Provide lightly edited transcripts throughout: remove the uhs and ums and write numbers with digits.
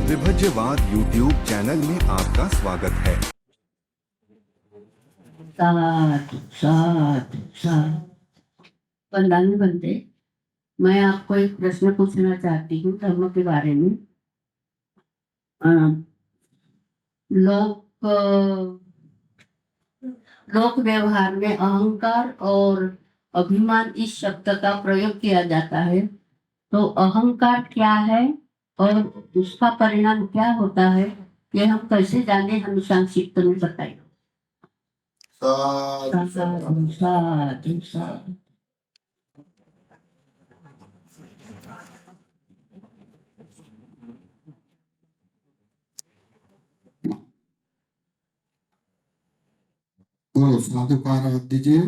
विभज्यवाद YouTube channel में आपका स्वागत है। साथ साथ साथ प्रधान बनते, मैं आपको एक प्रश्न पूछना चाहती हूँ धर्म के बारे में। अ, लोक लोक व्यवहार में अहंकार और अभिमान इस शब्द का प्रयोग किया जाता है। तो अहंकार क्या है और उसका परिणाम क्या होता है, ये हम कैसे जाने? हम संक्षिप्त में बताइए। साधु साधु साधु साधु। बोलो साधु का आरत दीजिए।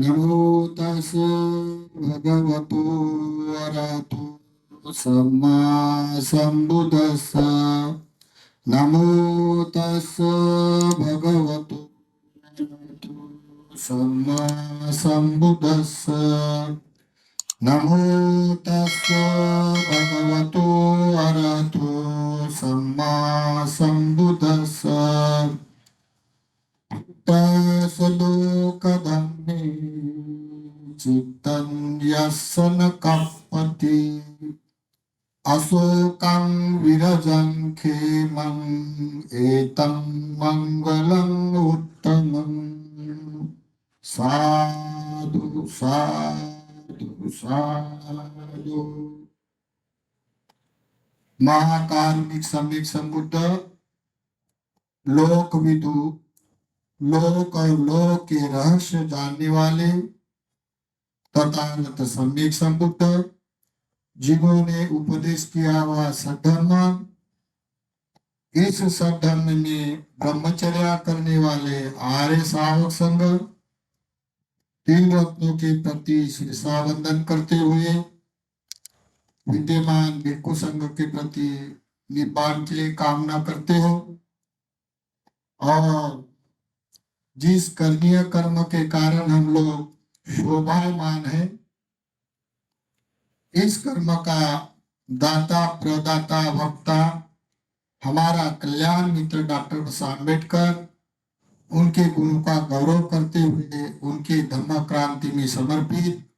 नमो तस् भगवतो अरहतो सम्मा सम्बुद्धस्स। नमो तस् भगवतो अरहतो सम्मा सम्बुद्धस्स। नमो तस् भगवतो अरहतो सम्मा सम्बुद्धस्स। तसलोकधम्मे चित्तं यस्य न कपति अशोकं विरजं खेमं एतं मंगलम् उत्तमं। साधु साधु साधु। महाकारुणिक सम्यक संबुद्ध, लोकविदु, लोक और लोक के रहस्य जानने वाले तथागत सम्यक संबुद्ध, जिन्होंने उपदेश किया हुआ सद्धर्म, इस सद्धर्म में ब्रह्मचर्या करने वाले आर्य श्रावक संघ, तीन रत्नों के प्रति शीर्षावंदन करते हुए विद्यमान भिक्षु संघ के प्रति निपान के लिए कामना करते हो, और जिस कर्मीय कर्म के कारण हम लोग शोभायमान है, इस कर्म का दाता प्रदाता वक्ता हमारा कल्याण मित्र डॉक्टर बाबा अम्बेडकर, उनके गुणों का गौरव करते हुए उनके धम्म क्रांति में समर्पित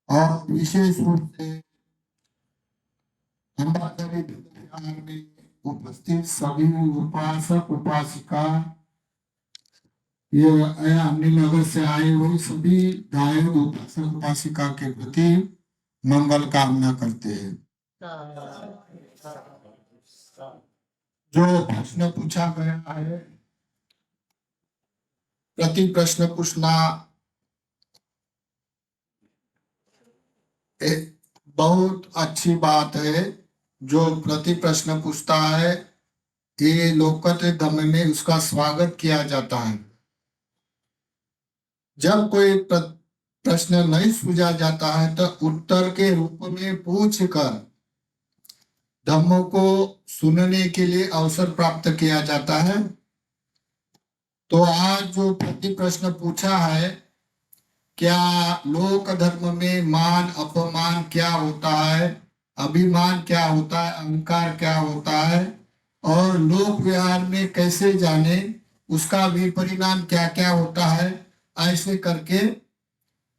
और विशेष रूप से अंबाधरी विहार में उपस्थित सभी उपासक उपासिका, ये अम्बेनगर से आए हुए सभी गायक उपासक उपासिका के प्रति मंगल कामना करते हैं। जो प्रश्न पूछा गया है, प्रति प्रश्न पूछना एक बहुत अच्छी बात है। जो प्रति प्रश्न पूछता है, ये लोकत्र धर्म में उसका स्वागत किया जाता है। जब कोई प्रश्न नहीं सूझा जाता है तो उत्तर के रूप में पूछकर धर्मों को सुनने के लिए अवसर प्राप्त किया जाता है। तो आज जो प्रति प्रश्न पूछा है, क्या लोक धर्म में मान अपमान क्या होता है, अभिमान क्या होता है, अहंकार क्या होता है, और लोक व्यवहार में कैसे जाने, उसका भी परिणाम क्या क्या होता है, ऐसे करके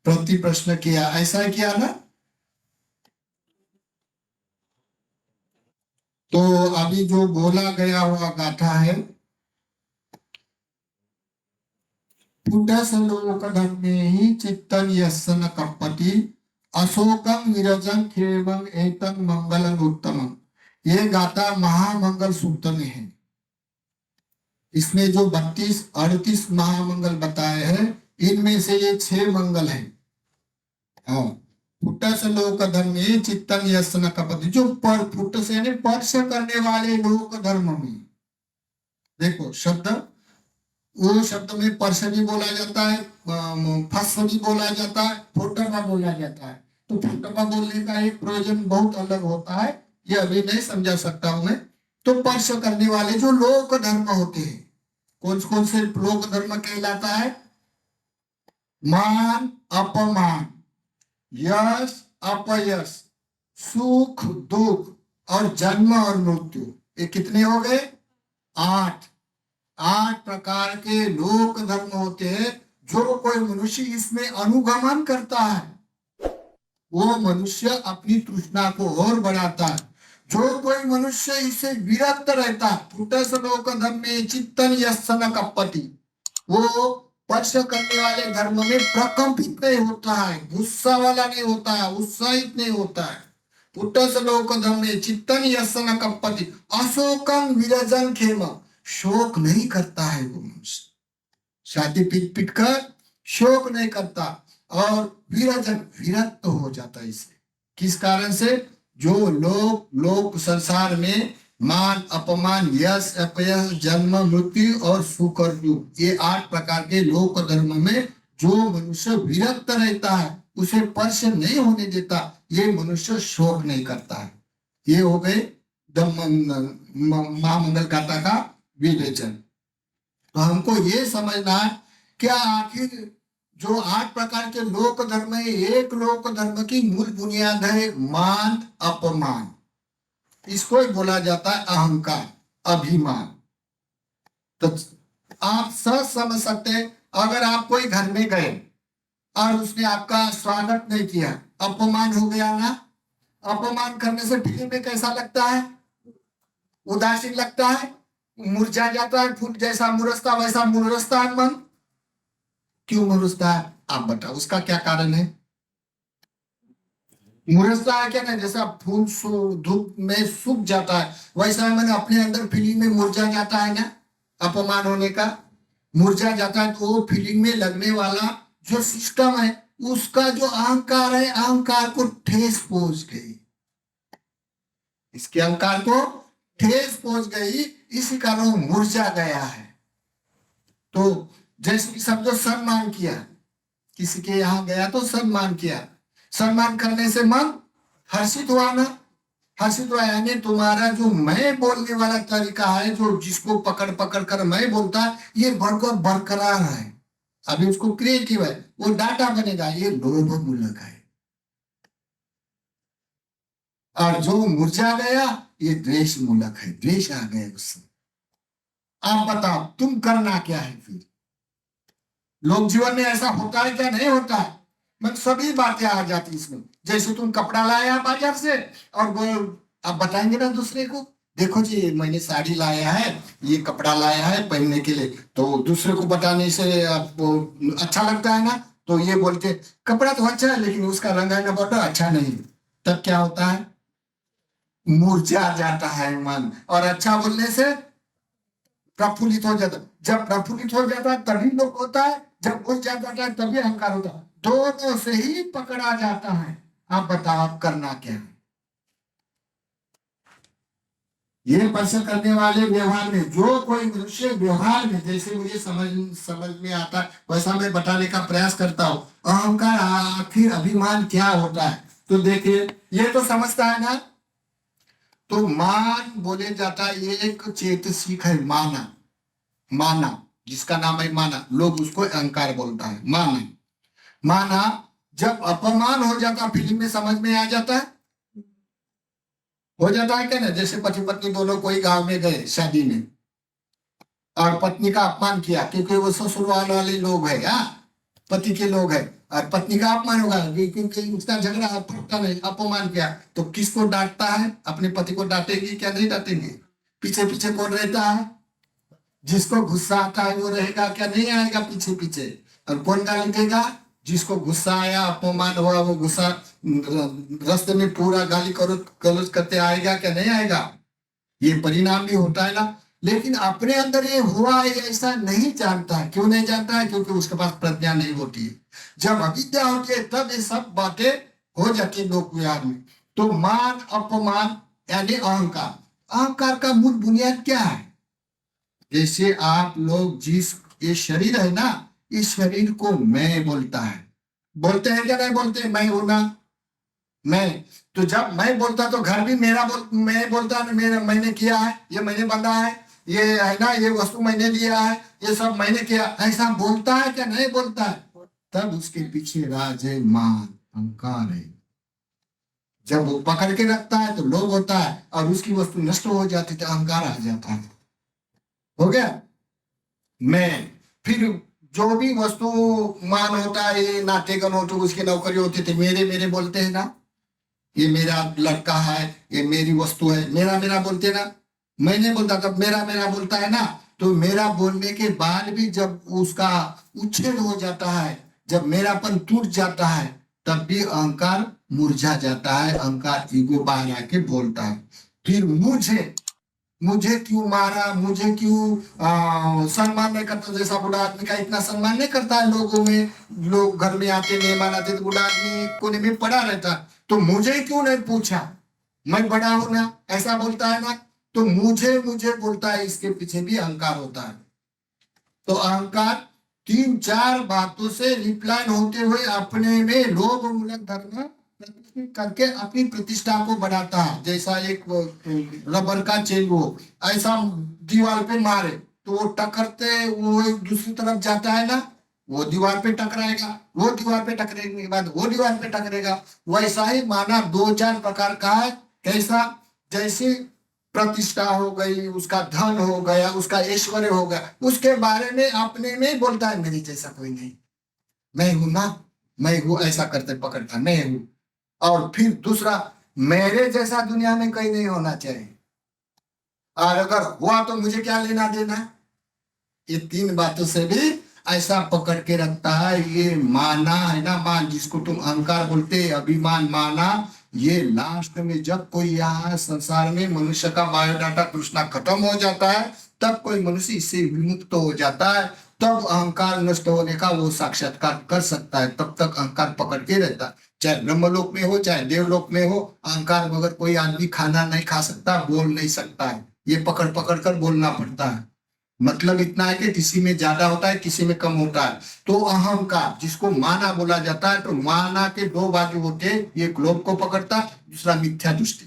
प्रति प्रश्न किया। ऐसा किया ना? तो अभी जो बोला गया हुआ गाथा है, पुटसलोकधर्मे ही चित्तन यस्य न कपति अशोकं विरजं खेमं एतं मंगलम् उत्तमम्। ये गाथा महामंगल सूत्र में है। इसमें जो 32-38 महामंगल बताए हैं, इनमें से ये 6 मंगल हैं। हाँ, पुटसलोकधर्मे चित्तन यस्य न कपति, जो पुट से स्पर्श करने वाले लोक धर्म में, देखो शब्द, वो शब्द में पर्श भी बोला जाता है, फस भी बोला जाता है, फुटबा बोला जाता है। तो फुटबा बोलने का एक प्रयोजन बहुत अलग होता है, ये अभी नहीं समझा सकता हूं मैं। तो पर्श करने वाले जो लोक धर्म होते हैं, कौन कौन से लोक धर्म कहलाता है? मान अपमान, यश अपयश, सुख दुख और जन्म और मृत्यु, ये कितने हो गए? 8। 8 प्रकार के लोक धर्म होते हैं। जो कोई मनुष्य इसमें अनुगमन करता है वो मनुष्य अपनी तृष्णा को और बढ़ाता है। जो कोई मनुष्य इसे विरक्त रहता है, पुटस लोक धर्म में चित्तन यस्सन कपति, वो स्पर्श करने वाले धर्म में प्रकंपित नहीं होता है, गुस्सा वाला नहीं होता है, उत्साहित नहीं होता है। पुटस लोक धर्म में चित्तन यस्सन कपति अशोकम विरजन खेम, शोक नहीं करता है वो मनुष्य, छाती पीट पीट कर शोक नहीं करता और विरजन विरक्त हो जाता है। इससे किस कारण से? जो लोक संसार में मान अपमान यश अपयश जन्म मृत्यु और सुख और दुख, ये 8 प्रकार के लोक धर्म में जो मनुष्य विरक्त रहता है, उसे स्पर्श नहीं होने देता, ये मनुष्य शोक नहीं करता है। ये हो गए महामंगल गाथा का विवेचन। तो हमको ये समझना है क्या आखिर जो 8 प्रकार के लोक धर्म है, एक लोक धर्म की मूल बुनियाद है मान अपमान, इसको ही बोला जाता है अहंकार अभिमान। तो आप सब समझ सकते हैं, अगर आप कोई घर में गए और उसने आपका स्वागत नहीं किया, अपमान हो गया ना। अपमान करने से दिल में कैसा लगता है? उदासीन लगता है, मुरझा जाता है, फूल जैसा मुरसता वैसा मुरसता है मन। क्यों मुरसता है आप बताओ, उसका क्या कारण है? मुरसता है क्या? नहीं, जैसा फूल धूप में सूख जाता है वैसा मैंने अपने अंदर फीलिंग में मुरझा जाता है ना, अपमान होने का मुरझा जाता है। तो वो फीलिंग में लगने वाला जो सिस्टम है, उसका जो अहंकार है, अहंकार को ठेस पहुंच गई, इसके अहंकार को ठेस पहुंच गई, इसी कारण वो मुरझा गया है। तो जैसे समझो सम्मान किया, किसी के यहाँ गया तो सम्मान किया, सम्मान करने से मन हर्षित हुआ ना, हर्षित हुआ, यानी तुम्हारा जो मैं बोलने वाला तरीका है, जो जिसको पकड़ पकड़ कर मैं बोलता है, ये बढ़कर बरकरार है, अभी उसको क्रिएटिव है, वो डाटा बनेगा, ये लोभ मूलक है। और जो मुरझा गया ये द्वेष मूलक है, द्वेष आ गया उससे। आप बताओ तुम करना क्या है फिर? लोक जीवन में ऐसा होता है क्या? नहीं होता है। मतलब सभी बातें आ जाती इसमें। जैसे तुम कपड़ा लाया बाजार से और वो आप बताएंगे ना दूसरे को, देखो जी मैंने साड़ी लाया है, ये कपड़ा लाया है पहनने के लिए, तो दूसरे को बताने से आपको अच्छा लगता है ना, तो ये बोलते कपड़ा तो अच्छा है लेकिन उसका रंग है ना बड़ा अच्छा नहीं, तब क्या होता है? मुरझा जाता है मन, और अच्छा बोलने से प्रफुल्लित हो जाता। जब प्रफुल्लित हो जाता है तभी लोग होता है, जब मुरझा जाता है तभी अहंकार होता है, दोनों से ही पकड़ा जाता है। आप बताओ आप करना क्या है? ये प्रश्न करने वाले व्यवहार में, जो कोई मनुष्य व्यवहार में, जैसे मुझे समझ में आता है वैसा मैं बताने का प्रयास करता हूँ। अहंकार आखिर अभिमान क्या होता है? तो देखिए ये तो समझता है ना। तो मान बोले जाता है, ये एक चेतसिक है, माना, माना जिसका नाम है माना, लोग उसको अहंकार बोलता है। माना, माना जब अपमान हो जाता फिल्म में समझ में आ जाता है, हो जाता है क्या ना। जैसे पति पत्नी दोनों कोई गांव में गए शादी में और पत्नी का अपमान किया, क्योंकि वो ससुराल वाले लोग है, पति के लोग है, और पत्नी का अपमान होगा क्योंकि उसका झगड़ा फटता नहीं, अपमान किया, तो किसको डांटता है? अपने पति को डांटेगी क्या? नहीं डांटेंगे। पीछे पीछे कौन रहता है? जिसको गुस्सा आता है वो रहेगा क्या? नहीं आएगा पीछे पीछे। और कौन गाली देगा? जिसको गुस्सा आया, अपमान हुआ, वो गुस्सा रास्ते में पूरा गाली गलौज करते आएगा क्या? नहीं आएगा। ये परिणाम भी होता है ना। लेकिन अपने अंदर ये हुआ है ऐसा नहीं जानता है। क्यों नहीं जानता है? क्योंकि उसके पास प्रज्ञा नहीं होती है। जब अविद्या होती है तब ये सब बातें हो जाती है लोक व्यवहार में। तो मान अपमान यानी अहंकार, अहंकार का मूल बुनियाद क्या है? जैसे आप लोग जिस ये शरीर है ना, इस शरीर को मैं बोलता है, बोलते हैं क्या? नहीं बोलते? मैं हूं ना, मैं। तो जब मैं बोलता तो घर भी मेरा मैं बोलता, मेरा मैंने किया है, ये मैंने बना है, ये है ना, ये वस्तु मैंने लिया है, ये सब मैंने किया, ऐसा बोलता है क्या? नहीं बोलता है। तब उसके पीछे राज है, मान, अहंकार है। जब वो पकड़ के रखता है तो लोभ होता है, और उसकी वस्तु नष्ट हो जाती तो अहंकार आ जाता है। हो गया। मैं फिर जो भी वस्तु मान होता है, ये नाटेगन होते उसके नौकरी होते थे, मेरे मेरे बोलते हैं ना, ये मेरा लड़का है, ये मेरी वस्तु है, मेरा मेरा बोलते हैं ना। मैं नहीं बोलता तब मेरा मेरा बोलता है ना। तो मेरा बोलने के बाद भी जब उसका उच्छेद हो जाता है, जब मेरापन टूट जाता है, तब भी अहंकार मुरझा जाता है, अहंकार ईगो बाहर आके बोलता है। फिर मुझे क्यों मारा, मुझे क्यों सम्मान नहीं करता। जैसा बूढ़ा आदमी का इतना सम्मान नहीं करता है लोगों में, लोग घर में आते मेहमान आते तो बूढ़ा आदमी कोने में पड़ा रहता, तो मुझे क्यों नहीं पूछा, मैं बड़ा हूं ना, ऐसा बोलता है ना। तो मुझे मुझे बोलता है, इसके पीछे भी अहंकार होता है। तो अहंकार 3-4 बातों से रिप्लाइन होते हुए अपने में लोभ मूलक धर्म करके अपनी प्रतिष्ठा को बढ़ाता है। जैसा एक रबर का चेन हो, ऐसा दीवार पे मारे तो वो टकरते वो एक दूसरी तरफ जाता है ना, वो दीवार पे टकराएगा, वो दीवार पे टकराने के बाद वो दीवार पे टकरेगा। वैसा ही माना 2-4 प्रकार का है। कैसा? जैसे प्रतिष्ठा हो गई, उसका धन हो गया, उसका ऐश्वर्य हो गया, उसके बारे में अपने में बोलता है मेरी जैसा कोई नहीं, मैं हूं ना, मैं हूं, ऐसा करते पकड़ता मैं हूं। और फिर दूसरा, मेरे जैसा दुनिया में कहीं नहीं होना चाहिए, और अगर हुआ तो मुझे क्या लेना देना। ये 3 बातों से भी ऐसा पकड़ के रखता है। ये माना है ना, मान जिसको तुम अहंकार बोलते, अभिमान माना, ये लास्ट में जब कोई यहाँ संसार में मनुष्य का बायोडाटा तृष्णा खत्म हो जाता है, तब कोई मनुष्य इससे विमुक्त हो जाता है, तब अहंकार नष्ट होने का वो साक्षात्कार कर सकता है। तब तक अहंकार पकड़ के रहता है, चाहे ब्रह्मलोक में हो चाहे देवलोक में हो। अहंकार बगैर कोई आदमी खाना नहीं खा सकता, बोल नहीं सकता है, ये पकड़ पकड़ कर बोलना पड़ता है। मतलब इतना है कि किसी में ज्यादा होता है, किसी में कम होता है। तो अहंकार जिसको माना बोला जाता है, तो माना के 2 बाजू होते हैं, एक लोभ को पकड़ता, दूसरा मिथ्या दृष्टि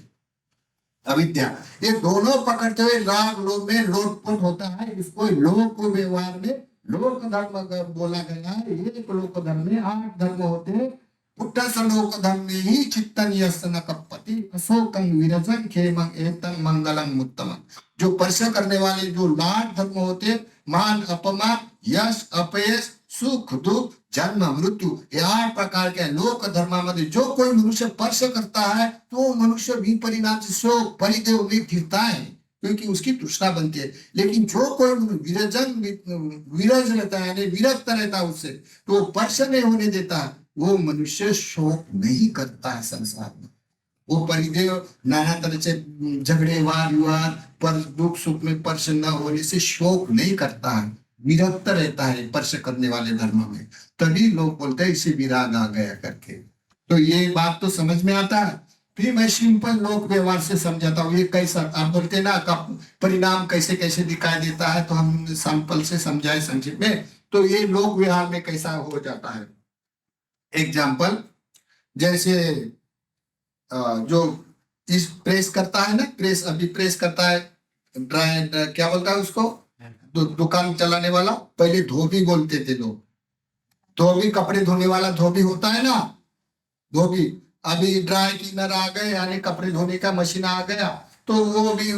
अविद्या। ये दोनों पकड़ते हुए राग लोभ में लोटपोट होता है। इसको लोक को व्यवहार में लोक धर्म बोला गया है। ये लोक धर्म में 8 धर्म होते हैं। लोक धर्म में ही चित्तन यसन कपति अशोकं विरजन खेमं एतं मंगलम उत्तम। जो परिश्रम करने वाले जो 8 धर्म होते, मान अपमान, यश अपयश, सुख दुख, जन्म मृत्यू, ये 8 प्रकार के लोक धर्मामध्ये जो कोई मनुष्य स्पर्श करता है, तो मनुष्य भी परिणाम से शोक परिदेव में फिरता है, क्योंकि उसकी तृष्णा बनती है। लेकिन जो कोई विरज रहता है, यानी विरक्त रहता है उससे, तो वो स्पर्श नहीं होने देता, वो मनुष्य शोक नहीं करता है संसार में। वो परिदेव नाना तरह से झगड़े वाद विवाद पर दुख सुख में स्पर्श न होने से शोक नहीं करता है, विरक्त रहता है स्पर्श करने वाले धर्म में। तभी लोग बोलते हैं इसे विराग आ गया करके। तो ये बात तो समझ में आता है। फिर मैं सिंपल लोक व्यवहार से समझाता हूँ। ये कैसा आप बोलते ना का परिणाम कैसे कैसे दिखाई देता है, तो हम सैंपल से समझाए संक्षिप्त में। तो ये लोक व्यवहार में कैसा हो जाता है। एग्जाम्पल, जैसे जो इस प्रेस करता है ना, प्रेस अभी प्रेस करता है, ड्राई क्या बोलता है उसको, दुकान चलाने वाला, पहले धोबी बोलते थे लोग। धोबी कपड़े धोने वाला धोबी होता है ना, धोबी। अभी ड्राई क्लीनर आ गए, यानी कपड़े धोने का मशीन आ गया, तो वो भी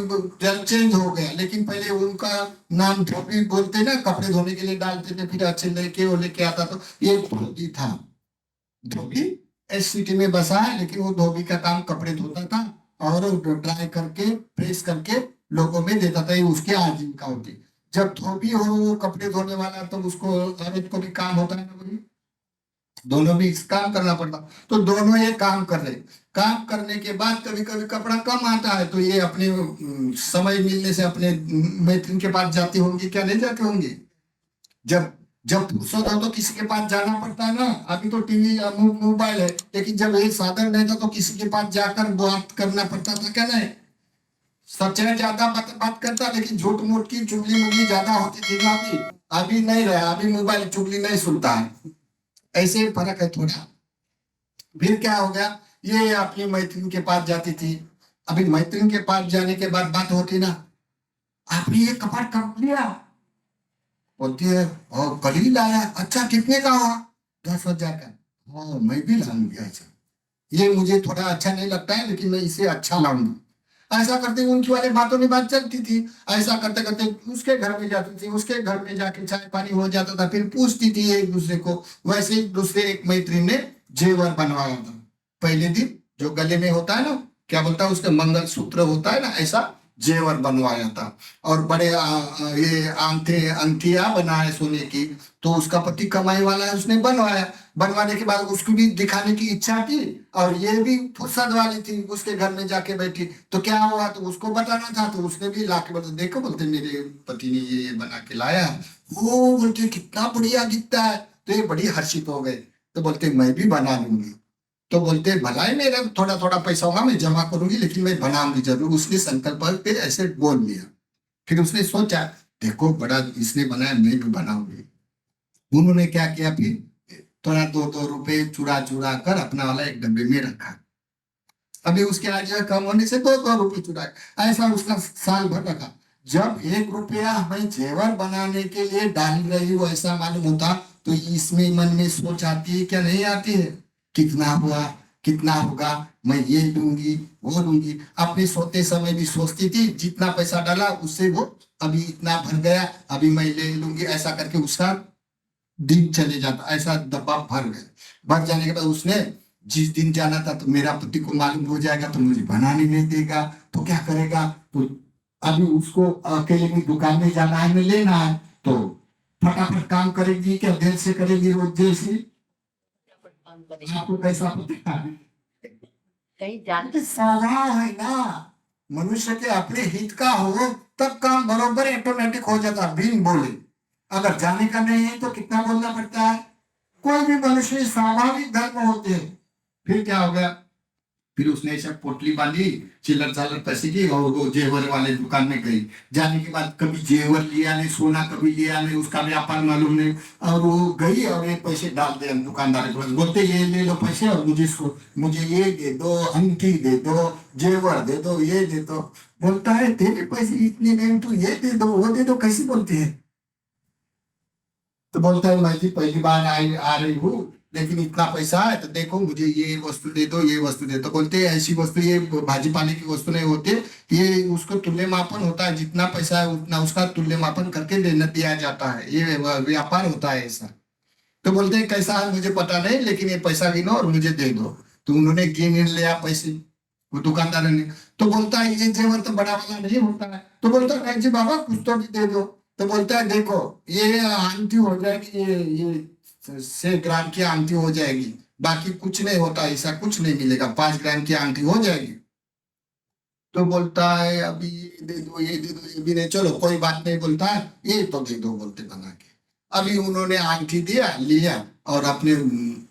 चेंज हो गया। लेकिन पहले उनका नाम धोबी बोलते ना, कपड़े धोने के लिए डालते थे, फिर अच्छे लेके वो लेके आता, तो ये धोबी था। धोबी इस सिटी में बसा है, लेकिन वो धोबी का काम कपड़े धोता था और ड्राई करके प्रेस करके लोगों में देता था, ये उसकी आजीविका होती। जब धोबी हो वो कपड़े धोने वाला, तो उसको औरत को भी काम होता है ना, बोली दोनों भी काम करना पड़ता। तो दोनों ये काम कर रहे, काम करने के बाद कभी कभी कपड़ा कम आता है, तो ये अपने समय मिलने से अपने मैत्रीन के पास जाती होंगी, क्या नहीं जाती होंगी। जब जब फुर्सत हो तो किसी के पास जाना पड़ता है ना। अभी तो टीवी या मोबाइल है, लेकिन जब ये साधन नहीं था तो किसी के पास जाकर बात करना पड़ता था, क्या नहीं। सच में ज्यादा बात करता, लेकिन झूठ मूठ की चुगली मुगली ज्यादा होती थी ना। अभी नहीं रहा, अभी मोबाइल चुगली नहीं सुनता है, ऐसे फर्क है थोड़ा। फिर क्या हो गया, ये अपनी मैत्रीन के पास जाती थी। अभी मैत्रीन के पास जाने के बाद बात होती ना, आपने ये कपड़ा कब लिया, बोलती है और कल ही लाया। अच्छा कितने का हुआ, 10,000 का। हाँ मैं भी लाऊंगी ऐसा। ये मुझे थोड़ा अच्छा नहीं लगता है, लेकिन मैं इसे अच्छा लाऊंगी। ऐसा करते उनकी वाले बातों में बात चलती थी। ऐसा करते करते उसके घर में जाती थी, उसके घर में जाके चाय पानी हो जाता था, फिर पूछती थी एक दूसरे को। वैसे ही दूसरे एक मैत्री ने जेवर बनवाया था। पहले दिन जो गले में होता है ना, क्या बोलता है उसके, मंगलसूत्र होता है ना, ऐसा जेवर बनवाया था। और बड़े ये आंखे अंगठिया बनाए सोने की। तो उसका पति कमाई वाला है, उसने बनवाया। बनवाने के बाद उसको भी दिखाने की इच्छा की, और ये भी फुर्सत वाली थी, उसके घर में जाके बैठी। तो क्या हुआ, तो उसको बताना था, तो उसने भी ला के बता, देखो बोलते मेरे पति ने ये बना के लाया। वो बोलते कितना बढ़िया दिखता है। तो ये बड़ी हर्षित हो गए। तो बोलते मैं भी बना लूंगी। तो बोलते भलाई मेरा थोड़ा थोड़ा पैसा होगा, मैं जमा करूंगी, लेकिन मैं बनाऊंगी जरूर। उसने संकल्प पे ऐसे बोल लिया। फिर उसने सोचा, देखो बड़ा इसने बनाया, मैं भी बनाऊंगी। उन्होंने क्या किया, फिर थोड़ा 2-2 रुपए चुरा चुरा कर अपना वाला एक डब्बे में रखा। अभी उसके आज कम होने से 2-2 रुपए चुराए। ऐसा उसका साल भर रखा। जब 1 रुपया मैं जेवर बनाने के लिए डाल रही हूँ ऐसा मालूम होता, तो इसमें मन में सोच आती है क्या नहीं आती है, कितना हुआ, कितना होगा, मैं ये लूंगी वो लूंगी। अपने सोते समय भी सोचती थी, जितना पैसा डाला उससे वो अभी इतना भर गया, अभी मैं ले लूंगी। ऐसा करके उसका दिन चले जाता, ऐसा डब्बा भर गया। भर जाने के बाद उसने जिस दिन जाना था, तो मेरा पति को मालूम हो जाएगा तो मुझे बनाने नहीं देगा, तो क्या करेगा। तो अभी उसको अकेले में दुकान में जाना है, में लेना है, तो फटाफट काम करेगी क्या देर से करेगी, रोज जैसी। आपको कैसा पता है? कहीं जान तो स्वभाव है ना, मनुष्य के अपने हित का हो तब काम बरोबर ऑटोमेटिक हो जाता बिन बोले। अगर जाने का नहीं है तो कितना बोलना पड़ता है। कोई भी मनुष्य स्वाभाविक धर्म होते हैं। फिर क्या हो गया, फिर उसने ऐसा पोटली बांधी, चिल्लर चालर पैसे की, और वो जेवर वाले दुकान में गई। जाने के बाद कभी जेवर लिया नहीं, सोना कभी लिया नहीं, उसका व्यापार मालूम नहीं। और वो गई और ये पैसे डाल दे दुकानदार के पास, बोलते ये ले लो पैसे, और मुझे ये दे दो, अंगठी दे दो, जेवर दे दो, ये दे दो। बोलता है तेरे पैसे इतने नहीं, तू ये दे दो वो दे दो, कैसे बोलते हैं। तो बोलता है मैं भी पहली बार आ रही हूँ, लेकिन इतना पैसा है, तो देखो मुझे ये वस्तु दे दो, ये वस्तु दे दो। बोलते हैं ऐसी वस्तु, ये भाजी पानी की वस्तु नहीं होते, ये उसको तुल्य मापन होता है, जितना पैसा है उतना उसका तुल्य मापन करके देना दिया जाता है, ये व्यापार होता है ऐसा। तो बोलते हैं कैसा है मुझे पता नहीं, लेकिन ये पैसा गिनो और मुझे दे दो। तो उन्होंने गिन लिया पैसे, वो दुकानदार ने। तो बोलता है ये जेवर तो बड़ा वाला नहीं होता है। तो बोलता है नहीं जी बाबा कुछ तो भी दे दो। तो बोलता है देखो ये आंटी हो जाएगी, ये 6 ग्राम की आंटी हो जाएगी, बाकी कुछ नहीं होता, ऐसा कुछ नहीं मिलेगा, 5 ग्राम की आंटी हो जाएगी। तो बोलता है अभी ये दे दो, ये दे दो, ये भी नहीं, चलो कोई बात नहीं, बोलता है ये तो दे दो, बोलते बना के। अभी उन्होंने आंटी दिया लिया, और अपने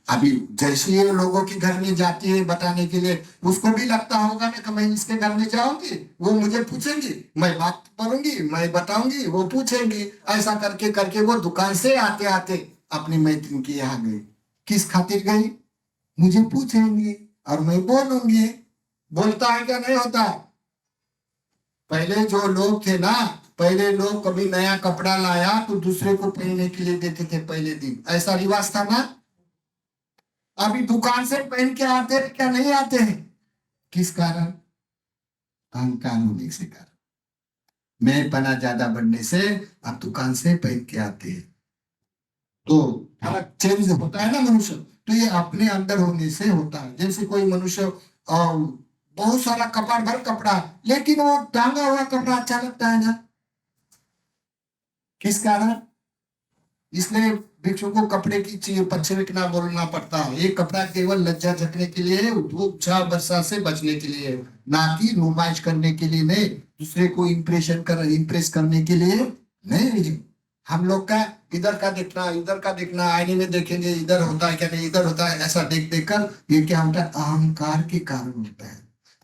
अभी जैसे ये लोगों के घर में जाती है बताने के लिए, उसको भी लगता होगा ना कि मैं इसके घर में जाऊंगी, वो मुझे पूछेंगी, मैं बात करूंगी, मैं बताऊंगी, वो पूछेंगी। ऐसा करके करके वो दुकान से आते आते अपनी मैत्रिन के यहाँ गई। किस खातिर गई, मुझे पूछेंगी और मैं बोलूंगी। बोलता है क्या नहीं होता। पहले जो लोग थे ना, पहले लोग कभी नया कपड़ा लाया तो दूसरे को पहनने के लिए देते थे, पहले दिन ऐसा रिवाज था ना। अभी दुकान से पहन के आते हैं क्या नहीं आते हैं, किस कारण, अहंकार होने से कारण, मैं पना ज्यादा बढ़ने से अब दुकान से पहन के आते हैं। तो फर्क चेंज होता है ना मनुष्य, तो ये अपने अंदर होने से होता है। जैसे कोई मनुष्य बहुत सारा कपड़ा भर कपड़ा, लेकिन वो टांगा हुआ कपड़ा अच्छा लगता है ना, किस कारण, इसलिए भिक्षु को कपड़े की पछेक ना बोलना पड़ता है। ये कपड़ा केवल लज्जा झकने के लिए, धूप छाव वर्षा से बचने के लिए, ना कि नुमाइश करने के लिए नहीं, दूसरे को इम्प्रेस करने के लिए नहीं। हम लोग का इधर का देखना, आईने में देखेंगे इधर होता है क्या नहीं, इधर होता है, ऐसा देख देख कर ये क्या होता है, अहंकार के कारण होता है।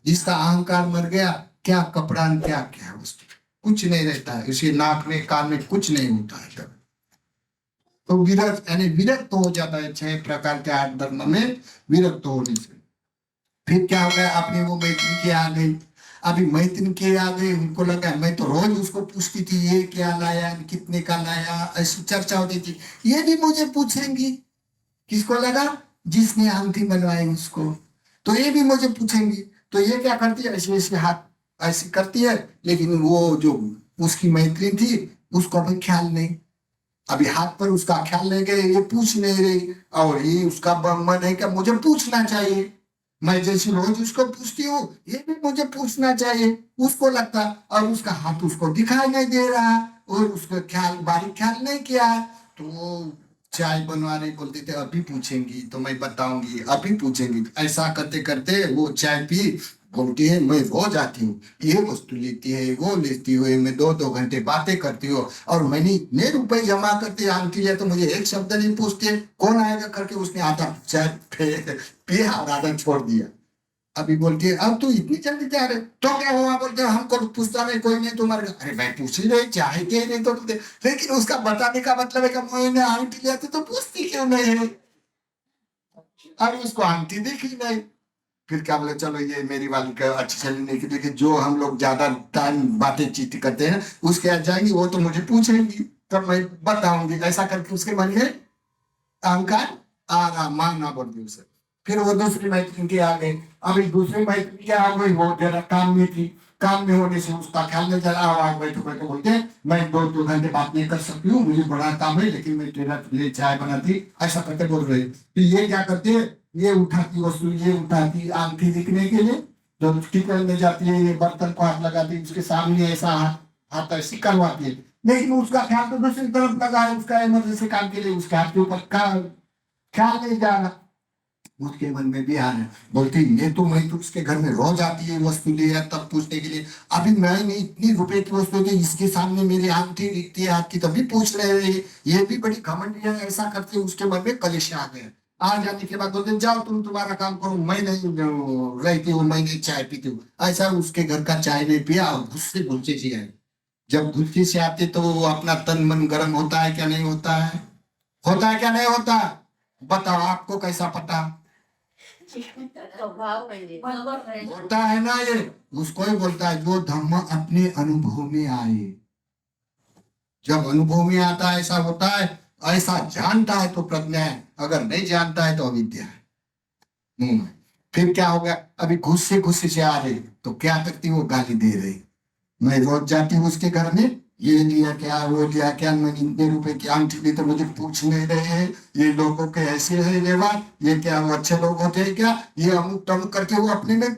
जिसका अहंकार मर गया, क्या कपड़ा क्या क्या वस्तु कुछ नहीं रहता है, इसी नाक में कान में कुछ नहीं होता है तब। तो विरक्त यानी विरक्त हो जाता है 6 प्रकार के 8 धर्म में विरक्त होने से। फिर क्या हो गया, अपने वो मैत्रिन की आ गई। अभी मैत्रिन की आ गई, उनको लगा मैं तो रोज उसको पूछती थी ये क्या लाया, कितने का लाया, ऐसी चर्चा होती थी, ये भी मुझे पूछेंगी। किसको लगा, जिसने अंगठी बनवाई उसको। तो ये भी मुझे पूछेंगी। तो ये क्या करती है, ऐसे ऐसे हाथ ऐसे करती है, लेकिन वो जो उसकी मैत्री थी उसको अभी ख्याल नहीं, अभी हाथ पर उसका ख्याल नहीं गए, ये पूछ नहीं रही, और ये उसका मन है कि मुझे पूछना चाहिए, मैं जैसे रोज उसको पूछती हूँ ये भी मुझे पूछना चाहिए, उसको लगता, और उसका हाथ उसको दिखाई नहीं दे रहा, और उसका ख्याल बारीक ख्याल नहीं किया। तो वो चाय बनवा रही, बोलते थे अभी पूछेंगी तो मैं बताऊंगी, अभी पूछेंगी। ऐसा करते करते वो चाय पी, बोलती है मैं रोज आती हूँ, ये वस्तु लेती है, वो लेती हुए मैं 2-2 घंटे बातें करती हूँ, और मैंने इतने रुपए जमा करते आंटी है, तो मुझे एक शब्द नहीं पूछते कौन आएगा करके उसने आधा चाय पिया और आधा छोड़ दिया। अभी बोलती है अब तू इतनी जल्दी जा रहे, तो क्या हुआ, बोलते हमको तो पूछता नहीं, कोई नहीं तुम्हारे। अरे भाई पूछ ही रहे, चाहे के नहीं तो बोलते, लेकिन उसका बताने का मतलब है कि मैंने आंटी लिया तो पूछती क्यों नहीं है, अरे उसको आंटी दिखी नहीं। फिर क्या बोले, चलो ये मेरी वाली का अच्छी चली नहीं की, लेकिन जो हम लोग ज्यादा टाइम बातें चीत करते हैं उसके यहाँ जाएंगी, वो तो मुझे पूछेंगी तब मैं बताऊंगी, ऐसा करके उसके मन में अहंकार आ रहा, मानना बोल दी उसे। फिर वो दूसरी मैत्री के आ गई, अभी दूसरी मैत्री के आ गई, वो जरा काम में थी, काम में होने से उसका ख्याल नहीं चला, आवाज बैठो बैठो बोलते मैं 2-2 घंटे बात नहीं कर सकती हूँ, मुझे बड़ा काम है, लेकिन मैं तेरा लिए चाय बनाती, ऐसा करके बोल रही। तो ये क्या करते हैं, ये उठाती वस्तु, ये उठाती आंखी दिखने के लिए, जब टिकल में जाती है ये बर्तन को हाथ लगाती, उसके सामने ऐसा हाथ ऐसी करवाती है, लेकिन उसका ख्याल तो दूसरी तरफ लगा है, उसका इमरजेंसी काम के लिए उसके हाथ के ऊपर का ख्याल नहीं जा रहा। उसके मन में भी आ रहा है, बोलती ये तो मैं तो उसके घर में रोज आती है वस्तु ले तब पूछने के लिए, अभी मैंने इतनी रुपए की वस्तु दी, इसके सामने मेरी आंटी दिखती है आपकी तभी पूछ रहे हैं, ये भी बड़ी घमंडी है, ऐसा करते उसके मन में कलेश आ गए। आ जाने के बाद बोलते जाओ तुम तुम्हारा काम करो, मैं नहीं रहती हूँ, मैं नहीं चाय पीती हूँ, ऐसा उसके घर का चाय नहीं पिया और गुस्से गुस्से से आए। जब गुस्से से आते तो अपना तन मन गर्म होता है क्या नहीं होता है, होता है क्या नहीं होता, बताओ आपको कैसा पता, होता है ना, ये उसको ही बोलता है जो धम्म अपने अनुभव में आए, जब अनुभव में आता है ऐसा होता है, ऐसा जानता है तो प्रज्ञा है, अगर नहीं जानता है तो अविद्या है। फिर क्या हो गया, अभी गुस्से से आ रही तो क्या करती, वो गाली दे रही, मैं रोज जाती हूँ उसके घर में, ये लिया क्या वो लिया क्या, मैंने इतने रुपए की आंटी ली तो मुझे पूछ नहीं रहे हैं, ये लोगों के ऐसे है व्यवहार, ये क्या वो अच्छे लोग होते हैं क्या, ये अमुक तमुक करके वो अपने में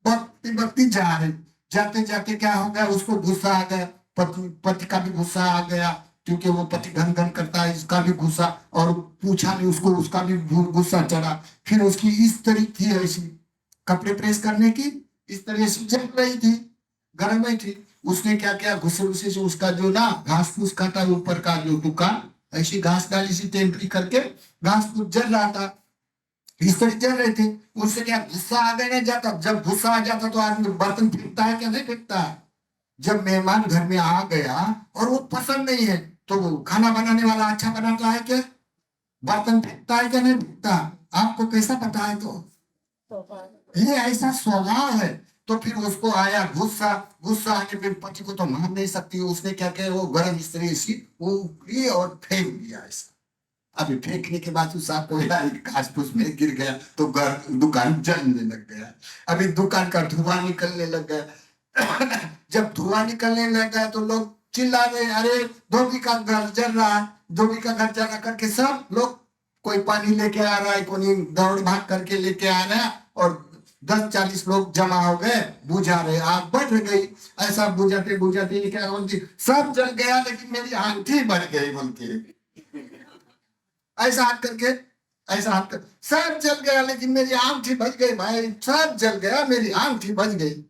भक्ति भक्ति जा रहे, जाते जाते क्या हो गया, उसको गुस्सा आ गया, पति का भी गुस्सा आ गया, क्योंकि वो पति घन घन करता है, इसका भी गुस्सा, और पूछा नहीं उसको, उसका भी गुस्सा चढ़ा। फिर उसकी इस तरह थी ऐसी कपड़े प्रेस करने की, इस तरह से जल रही थी, गर्म में थी, उसने क्या किया, गुस्से से उसका जो ना घास फूस काटा ऊपर का जो दुकान, ऐसी घास डाली सी टेम्परी करके घास फूस जल रहा था, इस तरह चल रहे थे, उससे क्या गुस्सा आ गया नहीं जाता, जब गुस्सा आ जाता तो आदमी बर्तन फेंकता है क्या नहीं फेंकता है, जब मेहमान घर में आ गया और वो पसंद नहीं है तो वो खाना बनाने वाला अच्छा बनाता है क्या, बर्तन फेंकता है क्या नहीं फेंकता, आपको कैसा पता है, तो ये ऐसा स्वभाव है। तो फिर उसको आया गुस्सा, गुस्सा आने पे पति को तो मान नहीं सकती, उसने क्या किया, वो गर्म स्त्री सी वो उठी और फेंक दिया ऐसा, अभी फेंकने के बाद उस कोयला घास फूस में गिर गया तो दुकान जलने लग गया, अभी दुकान का धुआं निकलने लग गया जब धुआं निकलने लग गया तो लोग चिल्ला रहे, अरे धोबी का घर जल रहा है, धोबी का घर जला करके सब लोग, कोई पानी लेके आ रहा है, कोई दौड़ भाग करके लेके आ रहा है, और 10-40 लोग जमा हो गए, बुझा रहे, आग बढ़ गई, ऐसा बुझाते बुझाते क्या बोलती, सब जल गया लेकिन मेरी आंटी बढ़ गई, बोलती है ऐसा हाथ करके, ऐसा हाथ कर, सब जल गया लेकिन मेरी आंटी बच गई, भाई सब जल गया मेरी आंटी बच गई,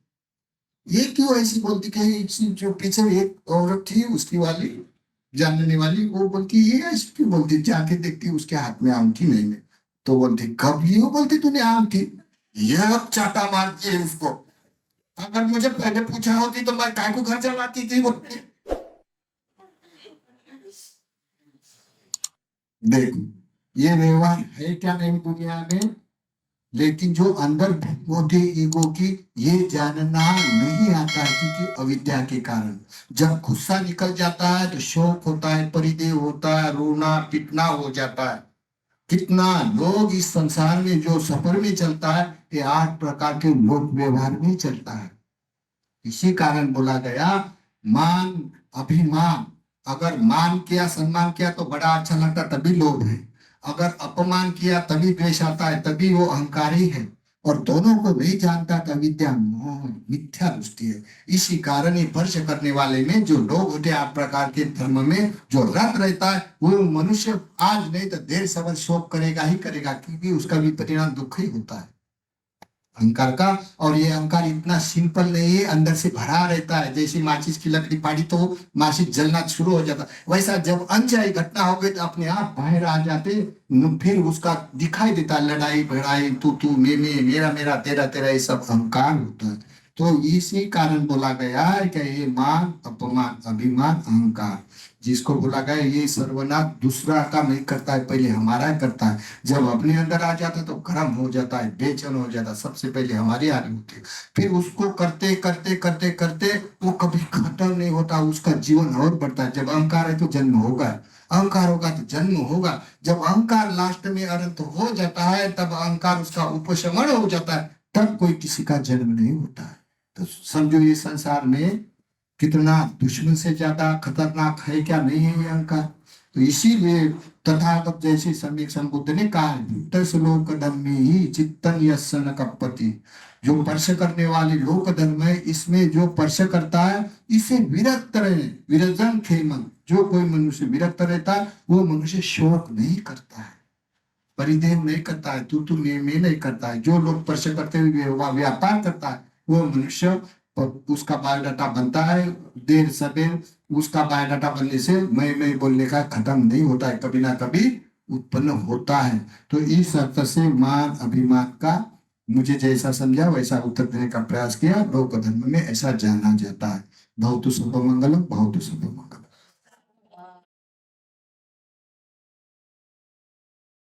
ये क्यों ऐसी बोलती, कि जो पीछे एक औरत थी उसकी वाली जानने वाली, वो बोलती ये ऐसी क्यों बोलती, जाके देखती उसके हाथ में आंटी नहीं है, तो बोलती कब ये बोलती तूने आंटी, यह चाटा मारती है उसको, अगर मुझे पहले पूछा होती तो मैं काय को घर चलाती थी, बोलती देखो ये व्यवहार है क्या नहीं दुनिया में, लेकिन जो अंदर होती ईगो की ये जानना नहीं आता है, क्योंकि अविद्या के कारण जब गुस्सा निकल जाता है तो शोक होता है, परिदेव होता है, रोना पीटना हो जाता है, कितना लोग इस संसार में जो सफर में चलता है, ये 8 प्रकार के लोक व्यवहार में चलता है। इसी कारण बोला गया मान अभिमान। अगर मान किया सम्मान किया तो बड़ा अच्छा लगता, तभी लोभ है। अगर अपमान किया तभी द्वेष आता है, तभी वो अहंकारी है। और दोनों को नहीं जानता तो विद्या मोह मिथ्या दृष्टि है। इसी कारण ये वर्ष करने वाले में जो लोग होते 8 प्रकार के धर्म में जो रत रहता है, वो मनुष्य आज नहीं तो देर सबर शोक करेगा ही करेगा, क्योंकि उसका भी परिणाम दुख ही होता है अहंकार का। और ये अहंकार इतना सिंपल नहीं है, अंदर से भरा रहता है। जैसे माचिस की लकड़ी फाड़ी तो माचिस जलना शुरू हो जाता, वैसा जब अनचाही घटना हो गई तो अपने आप बाहर आ जाते, फिर उसका दिखाई देता लड़ाई भिड़ाई, तू मैं मेरा मेरा तेरा तेरा, ये सब अहंकार होता है। तो इसी कारण बोला गया है कि ये मान अपमान अभिमान अहंकार, जिसको बोला गया ये सर्वनाश दूसरा का नहीं करता है, पहले हमारा करता है। जब अपने अंदर आ जाता है तो गर्म हो जाता है, बेचैन हो जाता है, सबसे पहले हमारी हानि होती है। फिर उसको करते करते करते करते वो कभी खत्म नहीं होता, उसका जीवन और बढ़ता है। जब अहंकार है तो जन्म होगा, अहंकार होगा तो जन्म होगा। जब अहंकार लास्ट में अनंत हो जाता है, तब अहंकार उसका उपशमन हो जाता है, तब कोई किसी का जन्म नहीं होता है। तो समझो ये संसार में कितना दुश्मन से ज्यादा खतरनाक है क्या, नहीं है ये अहंकार। तो इसीलिए तथागत जैसे सम्यक संबुद्ध ने कहा है श्लोक धर्म ही चित्तन यस्य न कपति, जो स्पर्श करने वाले लोक धर्म है इसमें जो स्पर्श करता है इसे विरक्त रहे। विरजन खेमन, जो कोई मनुष्य विरक्त रहता है वो मनुष्य शोक नहीं करता है, परिदेव नहीं करता है, तू मैं नहीं करता है। जो लोग स्पर्श करते हुए व्यापार करता है वो मनुष्य, उसका बायोडाटा बनता है देर सवेर, उसका बायोडाटा बनने से मैं बोलने का खत्म नहीं होता है, कभी ना कभी उत्पन्न होता है। तो इस अर्थ से मान अभिमान का मुझे जैसा समझा वैसा उत्तर देने का प्रयास किया। लोक धर्म में ऐसा जाना जाता है। भवतु शुभ मंगलम, भवतु शुभ।